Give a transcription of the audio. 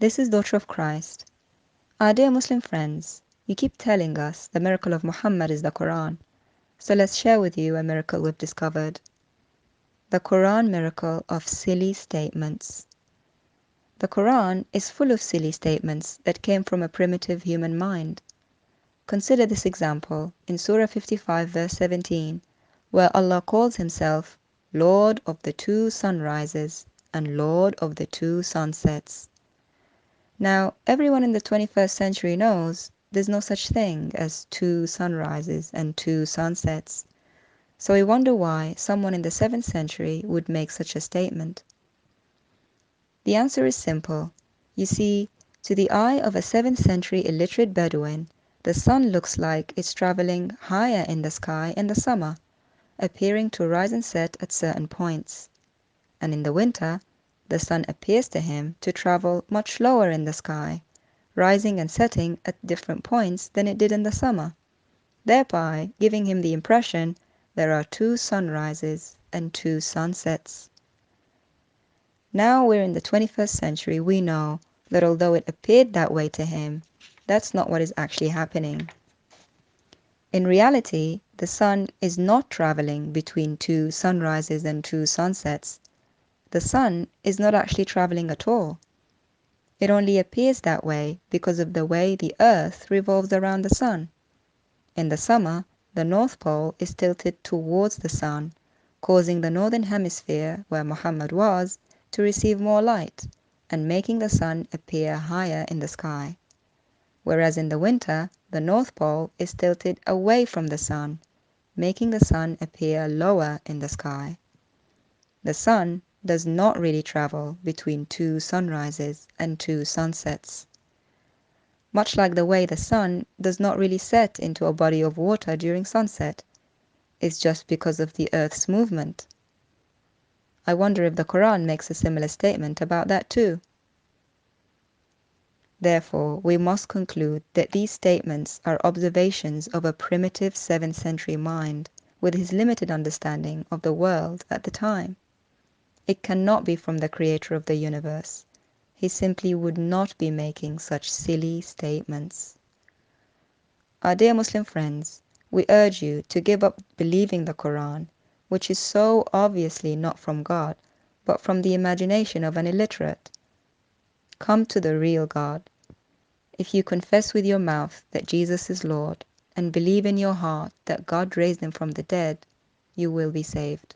This is Daughter of Christ. Our dear Muslim friends, you keep telling us the miracle of Muhammad is the Quran, so let's share with you a miracle we've discovered. The Quran miracle of silly statements. The Quran is full of silly statements that came from a primitive human mind. Consider this example in Surah 55 verse 17, where Allah calls himself Lord of the two sunrises and Lord of the two sunsets. Now, everyone in the 21st century knows there's no such thing as two sunrises and two sunsets. So we wonder why someone in the 7th century would make such a statement. The answer is simple. You see, to the eye of a 7th century illiterate Bedouin, the sun looks like it's traveling higher in the sky in the summer, appearing to rise and set at certain points. And in the winter, the sun appears to him to travel much lower in the sky, rising and setting at different points than it did in the summer, thereby giving him the impression there are two sunrises and two sunsets. Now we're in the 21st century, we know that although it appeared that way to him, that's not what is actually happening. In reality, the sun is not traveling between two sunrises and two sunsets. The sun is not actually traveling at all. It only appears that way because of the way the Earth revolves around the sun. In the summer, the North Pole is tilted towards the sun, causing the northern hemisphere, where Muhammad was, to receive more light, and making the sun appear higher in the sky. Whereas in the winter, the North Pole is tilted away from the sun, making the sun appear lower in the sky. The sun does not really travel between two sunrises and two sunsets. Much like the way the sun does not really set into a body of water during sunset, it's just because of the Earth's movement. I wonder if the Quran makes a similar statement about that too. Therefore, we must conclude that these statements are observations of a primitive 7th century mind with his limited understanding of the world at the time. It cannot be from the creator of the universe. He simply would not be making such silly statements. Our dear Muslim friends, we urge you to give up believing the Quran, which is so obviously not from God, but from the imagination of an illiterate. Come to the real God. If you confess with your mouth that Jesus is Lord, and believe in your heart that God raised him from the dead, you will be saved.